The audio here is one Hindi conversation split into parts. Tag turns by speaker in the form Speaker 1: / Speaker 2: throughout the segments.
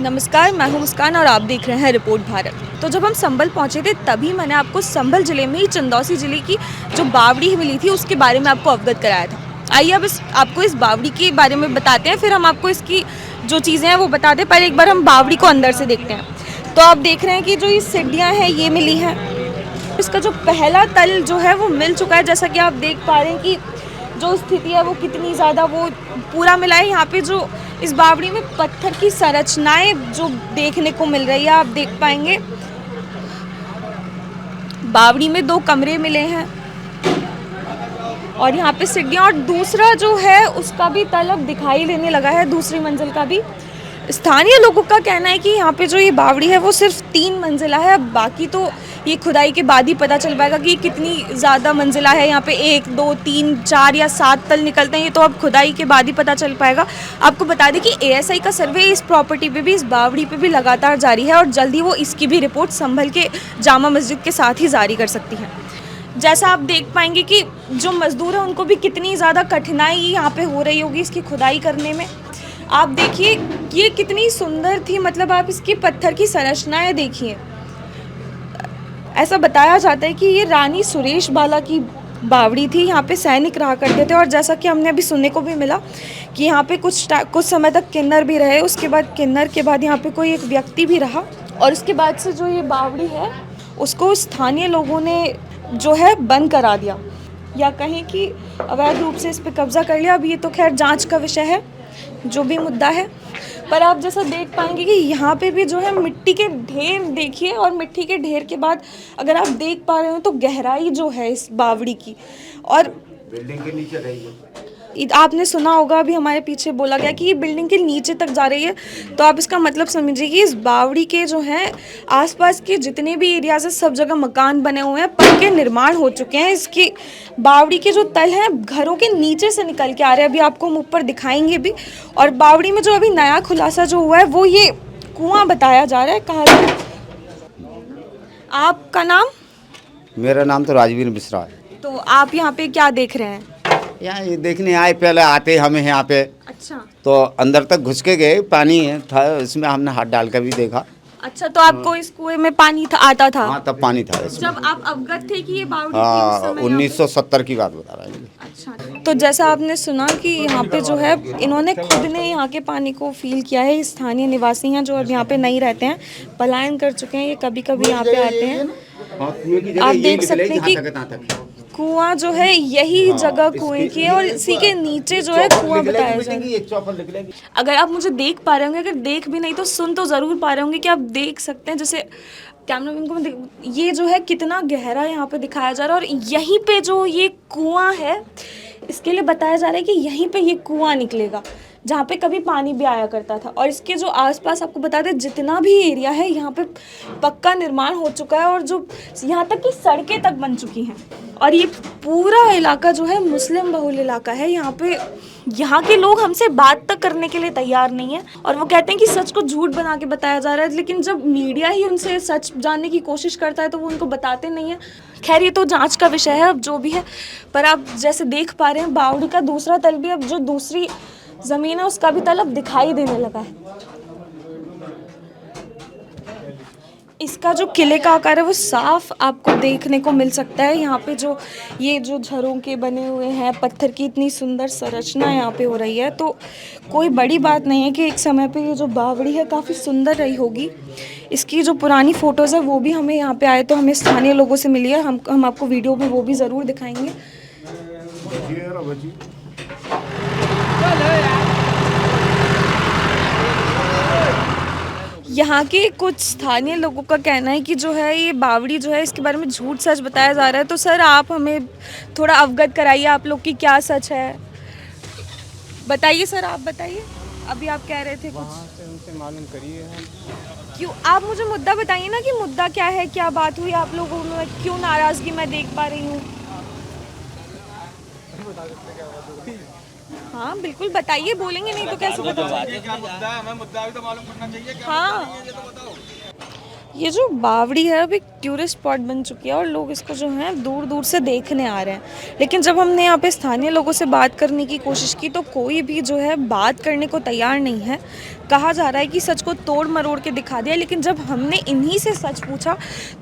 Speaker 1: नमस्कार, मैं हूं मुस्कान और आप देख रहे हैं रिपोर्ट भारत। तो जब हम संभल पहुंचे थे तभी मैंने आपको संभल ज़िले में ही चंदौसी ज़िले की जो बावड़ी मिली थी उसके बारे में आपको अवगत कराया था। आइए अब आपको इस बावड़ी के बारे में बताते हैं, फिर हम आपको इसकी जो चीज़ें हैं वो बताते हैं। पहले एक बार हम बावड़ी को अंदर से देखते हैं। तो आप देख रहे हैं कि जो ये सीढ़ियाँ हैं ये मिली हैं। इसका जो पहला तल जो है वो मिल चुका है, जैसा कि आप देख पा रहे हैं कि जो स्थिति है वो कितनी ज़्यादा वो पूरा मिला है। यहाँ पे जो इस बावड़ी में पत्थर की संरचनाएं जो देखने को मिल रही है, आप देख पाएंगे। बावड़ी में 2 कमरे मिले हैं और यहाँ पे सीढ़ियाँ, और दूसरा जो है उसका भी तल अब दिखाई देने लगा है, दूसरी मंजिल का भी। स्थानीय लोगों का कहना है कि यहाँ पे जो ये बावड़ी है वो सिर्फ 3 मंजिला है। अब बाकी तो ये खुदाई के बाद ही पता चल पाएगा कि कितनी ज़्यादा मंजिला है। यहाँ पे 1, 2, 3, 4 या 7 तल निकलते हैं, ये तो अब खुदाई के बाद ही पता चल पाएगा। आपको बता दें कि एएसआई का सर्वे इस प्रॉपर्टी पे भी, इस बावड़ी पे भी लगातार जारी है और जल्द ही वो इसकी भी रिपोर्ट संभल के जामा मस्जिद के साथ ही जारी कर सकती है। जैसा आप देख पाएंगे कि जो मज़दूर हैं उनको भी कितनी ज़्यादा कठिनाई यहाँ पे हो रही होगी इसकी खुदाई करने में। आप देखिए ये कितनी सुंदर थी, मतलब आप इसकी पत्थर की संरचनाएं देखिए। ऐसा बताया जाता है कि ये रानी सुरेश बाला की बावड़ी थी। यहाँ पे सैनिक रहा करते थे और जैसा कि हमने अभी सुनने को भी मिला कि यहाँ पे कुछ समय तक किन्नर भी रहे। उसके बाद किन्नर के बाद यहाँ पे कोई एक व्यक्ति भी रहा और उसके बाद से जो ये बावड़ी है उसको स्थानीय लोगों ने जो है बंद करा दिया, या कहें कि अवैध रूप से इस पे कब्जा कर लिया। अब ये तो खैर जांच का विषय है, जो भी मुद्दा है। पर आप जैसा देख पाएंगे कि यहाँ पे भी जो है मिट्टी के ढेर देखिए, और मिट्टी के ढेर के बाद अगर आप देख पा रहे हो तो गहराई जो है इस बावड़ी की, और बिल्डिंग के नीचे रही है। आपने सुना होगा अभी हमारे पीछे बोला गया कि ये बिल्डिंग के नीचे तक जा रही है, तो आप इसका मतलब समझिए कि इस बावड़ी के जो हैं आसपास के जितने भी एरियाज है सब जगह मकान बने हुए हैं, पक्के निर्माण हो चुके हैं। इसकी बावड़ी के जो तल हैं घरों के नीचे से निकल के आ रहे हैं, अभी आपको हम ऊपर दिखाएंगे भी। और बावड़ी में जो अभी नया खुलासा जो हुआ है वो ये कुआं बताया जा रहा है। कहा आपका नाम?
Speaker 2: मेरा नाम तो राजवीर मिश्रा है।
Speaker 1: तो आप यहाँ पे क्या देख रहे हैं?
Speaker 2: यहाँ ये देखने आए, पहले आते हमें यहाँ पे।
Speaker 1: अच्छा,
Speaker 2: तो अंदर तक घुस के गए, पानी था इसमें, हमने हाथ डाल कर भी देखा।
Speaker 1: अच्छा, तो आपको इस कुएं में पानी आता था?
Speaker 2: हाँ, तब पानी था इसमें।
Speaker 1: जब आप अवगत थे कि ये बावड़ी
Speaker 2: हाँ,
Speaker 1: थी उस समय
Speaker 2: 1970 की बात बता रहा है।
Speaker 1: अच्छा, तो जैसा आपने सुना कि यहाँ पे जो है इन्होंने खुद ने यहाँ के पानी को फील किया है। स्थानीय निवासी हैं जो अब यहाँ पे नहीं रहते हैं, पलायन कर चुके हैं। ये कभी कभी यहाँ पे आते हैं। आप देख सकते हैं कि कुआं जो है यही जगह कुएं की है और इसी के नीचे जो है कुआं बताया जाए। अगर आप मुझे देख पा रहे होंगे, अगर देख भी नहीं तो सुन तो ज़रूर पा रहे होंगे कि आप देख सकते हैं, जैसे कैमरामैन को ये जो है कितना गहरा यहाँ पे दिखाया जा रहा है। और यहीं पे जो ये कुआं है इसके लिए बताया जा रहा है कि यहीं पे ये कुआं निकलेगा जहाँ पे कभी पानी भी आया करता था। और इसके जो आसपास आपको बता दें जितना भी एरिया है यहाँ पे पक्का निर्माण हो चुका है और जो यहाँ तक की सड़कें तक बन चुकी हैं। और ये पूरा इलाका जो है मुस्लिम बहुल इलाका है। यहाँ पे यहाँ के लोग हमसे बात तक करने के लिए तैयार नहीं है और वो कहते हैं कि सच को झूठ बना के बताया जा रहा है, लेकिन जब मीडिया ही उनसे सच जानने की कोशिश करता है तो वो उनको बताते नहीं है। खैर ये तो जांच का विषय है अब जो भी है। पर आप जैसे देख पा रहे हैं बावड़ी का दूसरा तल भी, अब जो दूसरी ज़मीन है उसका भी तल अब दिखाई देने लगा है। इसका जो किले का आकार है वो साफ आपको देखने को मिल सकता है। यहाँ पे जो ये जो झरों के बने हुए हैं, पत्थर की इतनी सुंदर संरचना यहाँ पे हो रही है, तो कोई बड़ी बात नहीं है कि एक समय पे ये जो बावड़ी है काफ़ी सुंदर रही होगी। इसकी जो पुरानी फ़ोटोज़ है वो भी हमें यहाँ पे आए तो हमें स्थानीय लोगों से मिली है। हम आपको वीडियो में वो भी ज़रूर दिखाएँगे। यहाँ के कुछ स्थानीय लोगों का कहना है कि जो है ये बावड़ी जो है इसके बारे में झूठ सच बताया जा रहा है। तो सर आप हमें थोड़ा अवगत कराइए, आप लोग की क्या सच है, बताइए सर, आप बताइए। अभी आप कह रहे थे कुछ,
Speaker 3: वहाँ से उनसे मालूम करिए हम।
Speaker 1: क्यों, आप मुझे मुद्दा बताइए ना कि मुद्दा क्या है, क्या बात हुई आप लोगों में, क्यों नाराज़गी मैं देख पा रही हूँ। हाँ बिल्कुल बताइए, बोलेंगे नहीं तो कैसे पता चलेगा।
Speaker 3: क्या मुद्दा है, हमें मुद्दा भी तो मालूम करना चाहिए। क्या
Speaker 1: हाँ, ये जो बावड़ी है अभी टूरिस्ट स्पॉट बन चुकी है और लोग इसको जो है दूर दूर से देखने आ रहे हैं। लेकिन जब हमने यहाँ पे स्थानीय लोगों से बात करने की कोशिश की तो कोई भी जो है बात करने को तैयार नहीं है। कहा जा रहा है कि सच को तोड़ मरोड़ के दिखा दिया, लेकिन जब हमने इन्हीं से सच पूछा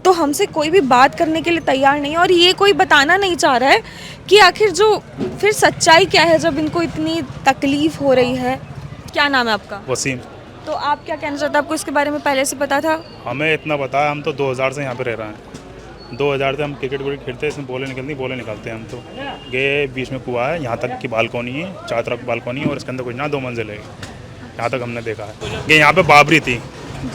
Speaker 1: तो हमसे कोई भी बात करने के लिए तैयार नहीं है। और ये कोई बताना नहीं चाह रहा है कि आखिर जो फिर सच्चाई क्या है जब इनको इतनी तकलीफ़ हो रही है। क्या नाम है आपका?
Speaker 4: वसीम।
Speaker 1: तो आप क्या कहना चाहते हैं? आपको इसके बारे में पहले से पता था?
Speaker 4: हमें इतना पता है, हम तो 2000 से यहाँ पे रह रहे हैं। 2000 से हम क्रिकेट विकेट खेलते हैं, इसमें बोले निकलते हैं हम तो। ये बीच में कुआं है, यहाँ तक की बालकोनी है, चारों तरफ बालकोनी है और इसके अंदर कुछ ना 2 मंजिल है, यहाँ तक हमने देखा है। ये यहाँ पे बाबरी थी,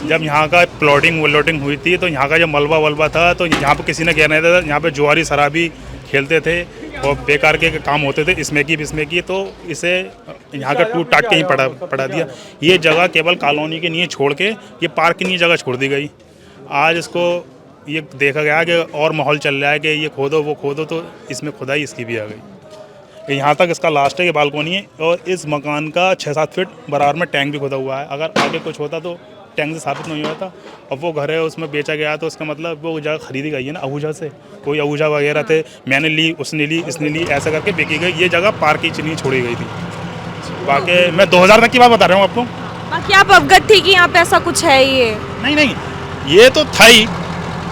Speaker 4: जब यहाँ का प्लॉटिंग वलॉटिंग हुई थी तो यहाँ का जो मलबा वलबा था तो यहाँ पे किसी ने कह रहे थे यहाँ पे जुआरी शराबी खेलते थे और बेकार के काम होते थे, इसमें की तो इसे यहाँ का टूट टाट के ही पड़ा दिया। ये जगह केवल कॉलोनी के लिए छोड़ के ये पार्क की लिए जगह छोड़ दी गई। आज इसको ये देखा गया कि और माहौल चल रहा है कि ये खोदो वो खोदो, तो इसमें खुदाई इसकी भी आ गई। यहाँ तक इसका लास्ट है, ये बालकोनी है और इस मकान का 6-7 फीट बराबर में टैंक भी खोदा हुआ है। अगर आगे कुछ होता तो टैंक से साबित नहीं हुआ था। अब वो घर है उसमें बेचा गया तो उसका मतलब वो जगह खरीदी गई है ना आहूजा से, कोई आहूजा वगैरह थे, मैंने ली, उसने ली, इसने ली, ऐसा करके बेची गई। ये जगह पार्क की लिए छोड़ी गई थी। बाकी मैं 2000 तक की बात बता रहा हूँ आपको।
Speaker 1: बाकी आप अवगत थी कि यहाँ पे ऐसा कुछ है? ये
Speaker 4: नहीं, ये तो था ही।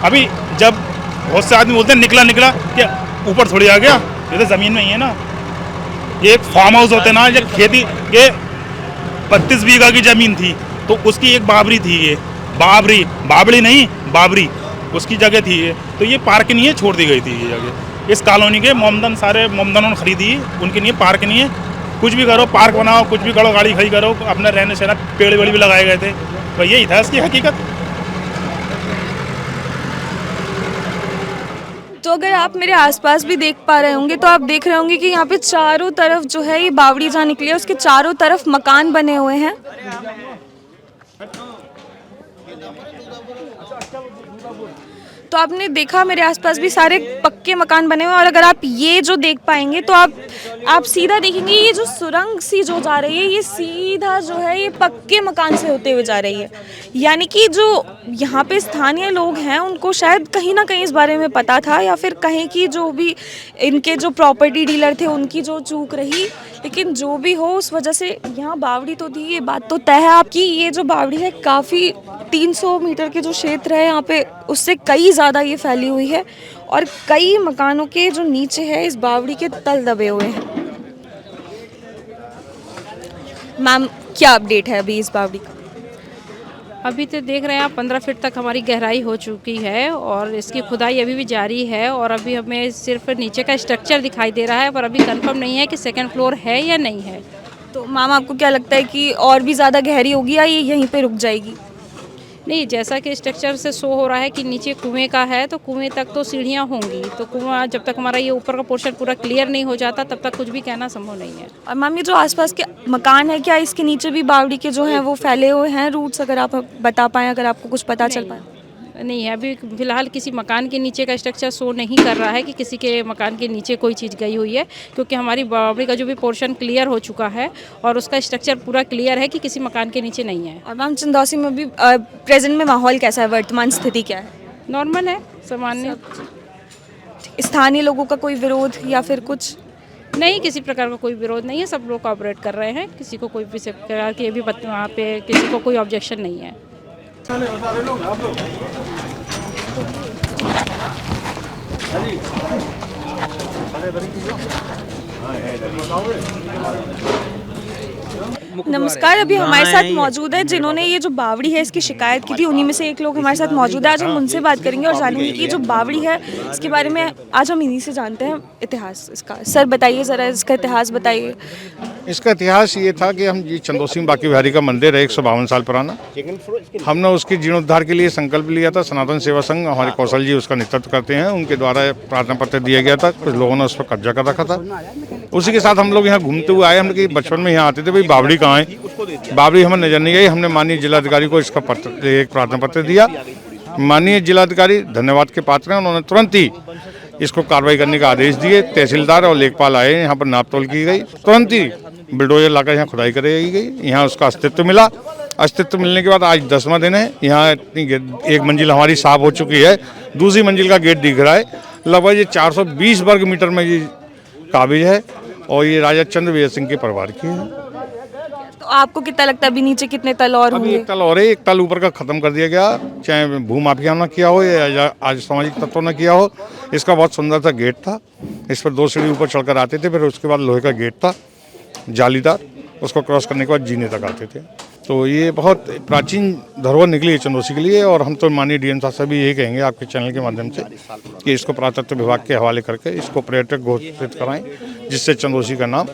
Speaker 4: अभी जब बहुत से आदमी बोलते हैं निकला कि ऊपर थोड़ी आ गया, ये तो ज़मीन में ही है ना। ये एक फार्म हाउस होते ना, ये खेती, ये 32 बीघा की ज़मीन थी तो उसकी एक बाबरी थी। ये बाबरी नहीं बाबरी उसकी जगह थी ये, तो ये पार्क नहीं है, छोड़ दी गई थी ये जगह। इस कॉलोनी के सारे मोमदनों ने खरीदी, उनके लिए पार्क नहीं है। कुछ भी करो, पार्क बनाओ, कुछ भी करो, गाड़ी खड़ी करो, अपना रहने सहना, पेड़ वेड़ भी लगाए गए थे, तो यही था इसकी हकीकत।
Speaker 1: तो अगर आप मेरे आसपास भी देख पा रहे होंगे तो आप देख रहे होंगे कि यहाँ पे चारों तरफ जो है ये बावड़ी जहाँ निकली है उसके चारों तरफ मकान बने हुए हैं। तो आपने देखा मेरे आसपास भी सारे पक्के मकान बने हुए हैं। और अगर आप ये जो देख पाएंगे तो आप सीधा देखेंगे ये जो सुरंग सी जो जा रही है ये सीधा जो है ये पक्के मकान से होते हुए जा रही है। यानी कि जो यहाँ पे स्थानीय लोग हैं उनको शायद कहीं ना कहीं इस बारे में पता था, या फिर कहीं की जो भी इनके जो प्रॉपर्टी डीलर थे उनकी जो चूक रही। लेकिन जो भी हो उस वजह से यहाँ बावड़ी तो थी, ये बात तो तय है आपकी। ये जो बावड़ी है काफ़ी 300 मीटर के जो क्षेत्र है यहाँ पे उससे कई ज़्यादा ये फैली हुई है और कई मकानों के जो नीचे है इस बावड़ी के तल दबे हुए हैं। मैम क्या अपडेट है अभी इस बावड़ी का?
Speaker 5: अभी तो देख रहे हैं आप 15 फीट तक हमारी गहराई हो चुकी है और इसकी खुदाई अभी भी जारी है और अभी हमें सिर्फ नीचे का स्ट्रक्चर दिखाई दे रहा है, पर अभी कंफर्म नहीं है कि सेकंड फ्लोर है या नहीं है।
Speaker 1: तो मैम आपको क्या लगता है कि और भी ज़्यादा गहरी होगी या ये यहीं पे रुक जाएगी?
Speaker 5: नहीं, जैसा कि स्ट्रक्चर से शो हो रहा है कि नीचे कुएं का है तो कुएं तक तो सीढ़ियां होंगी, तो कुआं जब तक हमारा ये ऊपर का पोर्शन पूरा क्लियर नहीं हो जाता तब तक कुछ भी कहना संभव नहीं है।
Speaker 1: और मैम ये जो आसपास के मकान है क्या इसके नीचे भी बावड़ी के जो हैं वो फैले हुए हैं रूट्स? अगर आप बता पाएँ, अगर आपको कुछ पता चल पाए।
Speaker 5: नहीं है, अभी फिलहाल किसी मकान के नीचे का स्ट्रक्चर शो नहीं कर रहा है कि किसी के मकान के नीचे कोई चीज़ गई हुई है, क्योंकि हमारी बावड़ी का जो भी पोर्शन क्लियर हो चुका है और उसका स्ट्रक्चर पूरा क्लियर है कि किसी मकान के नीचे नहीं है।
Speaker 1: और मैम चंदौसी में भी प्रेजेंट में माहौल कैसा है, वर्तमान स्थिति क्या है?
Speaker 5: नॉर्मल है, सामान्य। स्थानीय
Speaker 1: लोगों का कोई विरोध या फिर कुछ?
Speaker 5: नहीं, किसी प्रकार का कोई विरोध नहीं है, सब लोग कोऑपरेट कर रहे हैं, किसी को कोई भी प्रकार की भी वहाँ पे किसी को कोई ऑब्जेक्शन नहीं है।
Speaker 1: नमस्कार, अभी हमारे साथ मौजूद है जिन्होंने ये जो बावड़ी है इसकी शिकायत की थी, उन्हीं में से एक लोग हमारे साथ मौजूद है। आज हम उनसे बात करेंगे और जानेंगे कि जो बावड़ी है इसके बारे में आज हम इन्हीं से जानते हैं इतिहास इसका। सर बताइए ज़रा, इसका इतिहास बताइए।
Speaker 6: इसका इतिहास ये था कि हम ये चंदौसी में बांके बिहारी का मंदिर है 152 साल पुराना। हमने उसके जीर्णोद्धार के लिए संकल्प लिया था। सनातन सेवा संघ, हमारे कौशल जी उसका नेतृत्व करते हैं, उनके द्वारा प्रार्थना पत्र दिया गया था। कुछ लोगों ने उस पर कब्जा कर रखा था। उसी के साथ हम लोग यहाँ घूमते हुए आए। हम लोग बचपन में यहाँ आते थे, भाई बावड़ी कहाँ है, बावड़ी हमें नजर नहीं आई। हमने माननीय जिलाधिकारी को इसका पत्र, एक प्रार्थना पत्र दिया। माननीय जिलाधिकारी धन्यवाद के पात्र हैं, उन्होंने तुरंत ही इसको कार्रवाई करने का आदेश दिए। तहसीलदार और लेखपाल आए, यहाँ पर नाप तोल की गई, तुरंत ही बुलडोजर लाकर यहाँ खुदाई कराई गई। यहाँ उसका अस्तित्व मिला अस्तित्व मिलने के बाद आज 10वां दिन है। यहाँ एक मंजिल हमारी साफ हो चुकी है, दूसरी मंजिल का गेट दिख रहा है। लगभग ये 420 वर्ग मीटर में ये काबिज है और ये राजा चंद्रवीर सिंह के परिवार की है।
Speaker 1: तो आपको कितना लगता है अभी नीचे कितने तल और
Speaker 6: अभी
Speaker 1: होंगे?
Speaker 6: एक तल और है, एक तल ऊपर का खत्म कर दिया गया, चाहे भूमाफिया ने किया हो या आज सामाजिक तत्वों ने किया हो। इसका बहुत सुंदर सा गेट था, इस पर 2 सीढ़ी ऊपर चढ़कर आते थे, फिर उसके बाद लोहे का गेट था जालीदार, उसको क्रॉस करने के बाद जीने तक आते थे। तो ये बहुत प्राचीन धरोहर निकली है चंदौसी के लिए। और हम तो माननीय डीएम साहब से भी यही कहेंगे आपके चैनल के माध्यम से कि इसको पुरातत्व विभाग के हवाले करके इसको पर्यटक घोषित कराएं, जिससे चंदौसी का नाम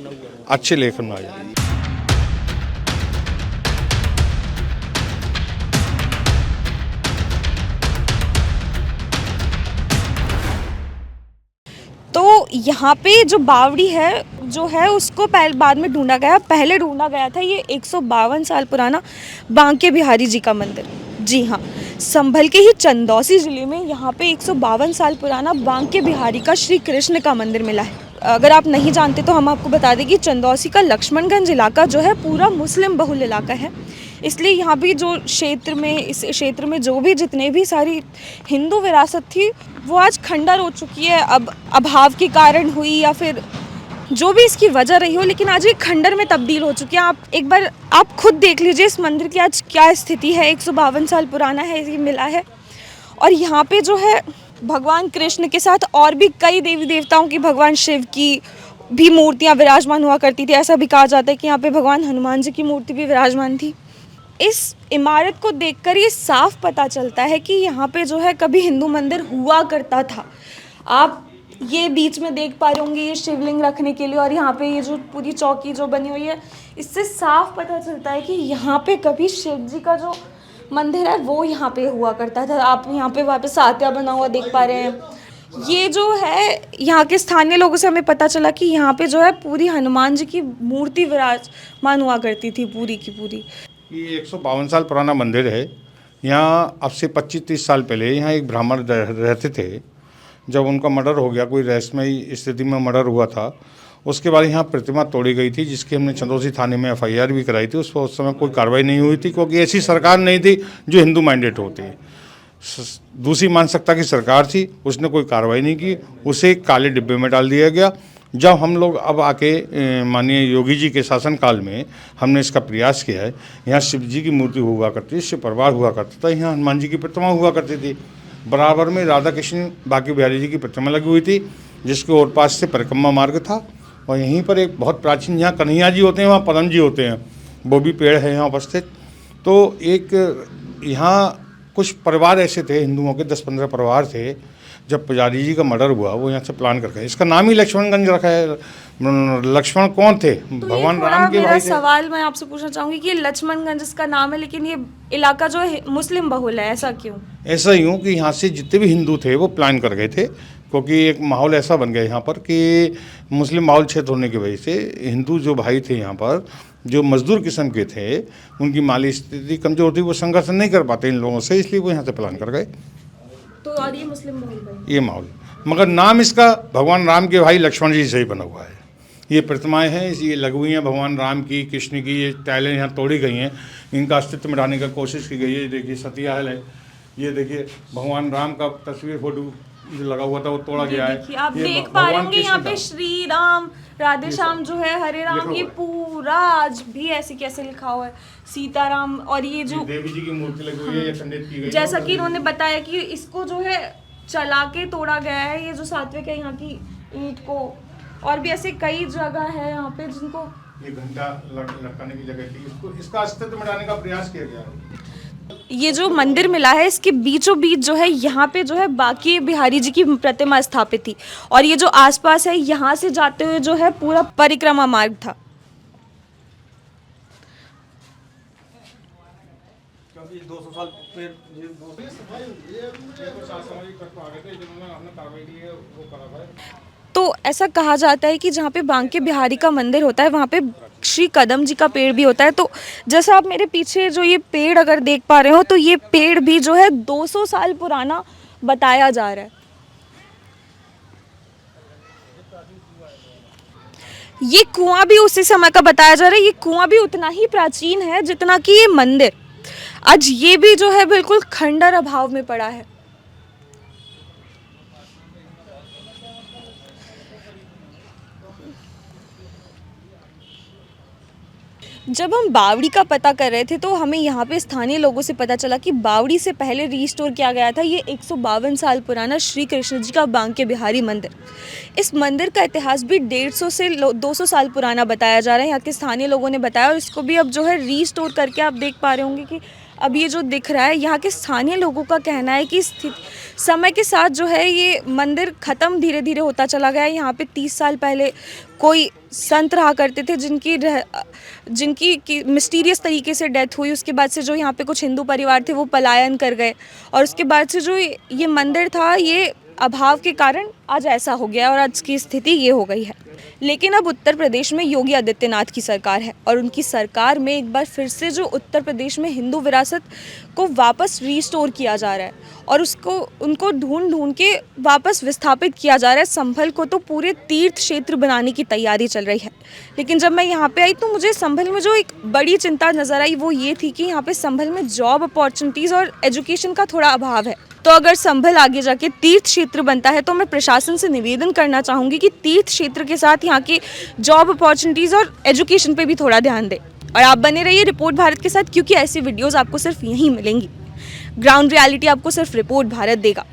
Speaker 6: अच्छे लेखन में आ जाए।
Speaker 1: तो यहाँ पे जो बावड़ी है जो है उसको बाद में ढूंढा गया। पहले ढूंढा गया था ये 152 साल पुराना बांके बिहारी जी का मंदिर। जी हाँ, संभल के ही चंदौसी ज़िले में यहाँ पे 152 साल पुराना बांके बिहारी का श्री कृष्ण का मंदिर मिला है। अगर आप नहीं जानते तो हम आपको बता दें कि चंदौसी का लक्ष्मणगंज इलाका जो है पूरा मुस्लिम बहुल इलाका है। इसलिए यहाँ भी जो क्षेत्र में, इस क्षेत्र में जो भी जितने भी सारी हिंदू विरासत थी वो आज खंडर हो चुकी है। अब अभाव के कारण हुई या फिर जो भी इसकी वजह रही हो, लेकिन आज ये खंडर में तब्दील हो चुकी है। आप एक बार आप खुद देख लीजिए इस मंदिर की आज क्या स्थिति है। 152 साल पुराना है, ये मिला है। और यहाँ पे जो है भगवान कृष्ण के साथ और भी कई देवी देवताओं की, भगवान शिव की भी मूर्तियाँ विराजमान हुआ करती थी। ऐसा भी कहा जाता है कि यहाँ पे भगवान हनुमान जी की मूर्ति भी विराजमान थी। इस इमारत को देखकर ये साफ पता चलता है कि यहाँ पे जो है कभी हिंदू मंदिर हुआ करता था। आप ये बीच में देख पा रहे होंगे ये शिवलिंग रखने के लिए, और यहाँ पे ये जो पूरी चौकी जो बनी हुई है, इससे साफ पता चलता है कि यहाँ पे कभी शिव जी का जो मंदिर है वो यहाँ पे हुआ करता था। आप यहाँ पे वापस सातिया बना हुआ देख पा रहे हैं। ये जो है यहाँ के स्थानीय लोगों से हमें पता चला कि यहाँ पे जो है पूरी हनुमान जी की मूर्ति विराजमान हुआ करती थी पूरी की पूरी।
Speaker 6: ये 152 साल पुराना मंदिर है। यहाँ अब से 25-30 साल पहले यहाँ एक ब्राह्मण रहते थे। जब उनका मर्डर हो गया, कोई रहस्यमयी स्थिति में मर्डर हुआ था, उसके बाद यहाँ प्रतिमा तोड़ी गई थी, जिसकी हमने चंदौसी थाने में FIR भी कराई थी। उस पर उस समय कोई कार्रवाई नहीं हुई थी, क्योंकि ऐसी सरकार नहीं थी जो हिंदू माइंडेड होती है। दूसरी मानसिकता की सरकार थी, उसने कोई कार्रवाई नहीं की, उसे काले डिब्बे में डाल दिया गया। जब हम लोग अब आके माननीय योगी जी के शासनकाल में हमने इसका प्रयास किया है, यहाँ शिव जी की मूर्ति हुआ करती थी, शिव परिवार हुआ करता था, यहाँ हनुमान जी की प्रतिमा हुआ करती थी, बराबर में राधा कृष्ण बांके बिहारी जी की प्रतिमा लगी हुई थी, जिसके और पास से परिक्रमा मार्ग था। और यहीं पर एक बहुत प्राचीन, यहाँ कन्हैया जी होते हैं, वहाँ पदम जी होते हैं, वो भी पेड़ है यहाँ उपस्थित। तो एक यहाँ कुछ परिवार ऐसे थे, हिंदुओं के 10-15 परिवार थे, जब पुजारी जी का मर्डर हुआ वो यहाँ से प्लान करके इसका नाम ही लक्ष्मणगंज रखा है। लक्ष्मण कौन थे?
Speaker 1: तो
Speaker 6: भगवान राम के भाई थे।
Speaker 1: सवाल मैं आपसे पूछना चाहूँगी कि लक्ष्मणगंज इसका नाम है, लेकिन ये इलाका जो है मुस्लिम बहुल है, ऐसा क्यों?
Speaker 6: ऐसा यूँ कि यहाँ से जितने भी हिंदू थे वो प्लान कर गए थे, क्योंकि एक माहौल ऐसा बन गया यहाँ पर कि मुस्लिम माहौल क्षेत्र होने की वजह से हिंदू जो भाई थे यहाँ पर, जो मजदूर किस्म के थे, उनकी माली स्थिति कमजोर थी, वो संघर्ष नहीं कर पाते इन लोगों से, इसलिए वो यहाँ से प्लान कर गए।
Speaker 1: तो और ये मुस्लिम बहुल
Speaker 6: ये माहौल, मगर नाम इसका भगवान राम के भाई लक्ष्मण जी से ही बना हुआ है। ये प्रतिमाएं हैं, ये लगी हुई हैं भगवान राम की, कृष्ण की। ये टाइलें यहाँ तोड़ी गई हैं, इनका अस्तित्व मिटाने का कोशिश की गई है। देखिए सतिया है, ये देखिए भगवान राम का तस्वीर फोटो जो लगा हुआ था वो तोड़ा गया है।
Speaker 1: आप देख पा रहे होंगे यहाँ पे श्री राम राधे श्याम जो है, हरे राम, ये पूरा आज भी ऐसे कैसे लिखा हुआ है, सीताराम। और ये जो
Speaker 6: देवी जी की मूर्ति लगी हुई है, ये खंडित की गई है।
Speaker 1: जैसा कि इन्होंने बताया कि इसको जो है चला के तोड़ा गया है, ये जो सात्विक है यहाँ की ईंट को। और भी ऐसे कई जगह है यहाँ पे जिनको
Speaker 6: ये घंटा लटकाने की जगह थी, इसको इसका अस्तित्व मिटाने का प्रयास किया गया है।
Speaker 1: ये जो मंदिर मिला है इसके बीचों बीच जो है यहाँ पे जो है बांके बिहारी जी की प्रतिमा स्थापित थी, और ये जो आसपास है यहाँ से जाते हुए जो है पूरा परिक्रमा मार्ग था।
Speaker 6: क्योंकि 200 साल फिर
Speaker 1: तो ऐसा कहा जाता है कि जहाँ पे बांके बिहारी का मंदिर होता है वहाँ पे श्री कदम जी का पेड़ भी होता है। तो जैसा आप मेरे पीछे जो ये पेड़ अगर देख पा रहे हो, तो ये पेड़ भी जो है 200 साल पुराना बताया जा रहा है। ये कुआं भी उसी समय का बताया जा रहा है। ये कुआं भी उतना ही प्राचीन है जितना कि ये मंदिर। आज ये भी जो है बिल्कुल खंडर अभाव में पड़ा है। जब हम बावड़ी का पता कर रहे थे तो हमें यहाँ पे स्थानीय लोगों से पता चला कि बावड़ी से पहले रीस्टोर किया गया था ये 152 साल पुराना श्री कृष्ण जी का बांके बिहारी मंदिर। इस मंदिर का इतिहास भी 150 से 200 साल पुराना बताया जा रहा है, यहाँ के स्थानीय लोगों ने बताया। और इसको भी अब जो है रीस्टोर करके आप देख पा रहे होंगे कि अब ये जो दिख रहा है, यहाँ के स्थानीय लोगों का कहना है कि समय के साथ जो है ये मंदिर ख़त्म धीरे धीरे होता चला गया है। यहाँ पे 30 साल पहले कोई संत रहा करते थे जिनकी मिस्टीरियस तरीके से डेथ हुई। उसके बाद से जो यहाँ पे कुछ हिंदू परिवार थे वो पलायन कर गए और उसके बाद से जो ये मंदिर था ये अभाव के कारण आज ऐसा हो गया और आज की स्थिति ये हो गई है। लेकिन अब उत्तर प्रदेश में योगी आदित्यनाथ की सरकार है और उनकी सरकार में एक बार फिर से जो उत्तर प्रदेश में हिंदू विरासत को वापस रीस्टोर किया जा रहा है और उनको ढूंढ के वापस विस्थापित किया जा रहा है। संभल को तो पूरे तीर्थ क्षेत्र बनाने की तैयारी चल रही है। लेकिन जब मैं यहाँ पे आई तो मुझे संभल में जो एक बड़ी चिंता नज़र आई वो ये थी कि यहाँ पे संभल में जॉब अपॉर्चुनिटीज़ और एजुकेशन का थोड़ा अभाव है। तो अगर संभल आगे जाके तीर्थ क्षेत्र बनता है तो मैं प्रशासन से निवेदन करना चाहूँगी कि तीर्थ क्षेत्र के साथ यहाँ की जॉब अपॉर्चुनिटीज़ और एजुकेशन पे भी थोड़ा ध्यान दें। और आप बने रहिए रिपोर्ट भारत के साथ, क्योंकि ऐसी वीडियोज़ आपको सिर्फ यहीं मिलेंगी। ग्राउंड रियलिटी आपको सिर्फ रिपोर्ट भारत देगा।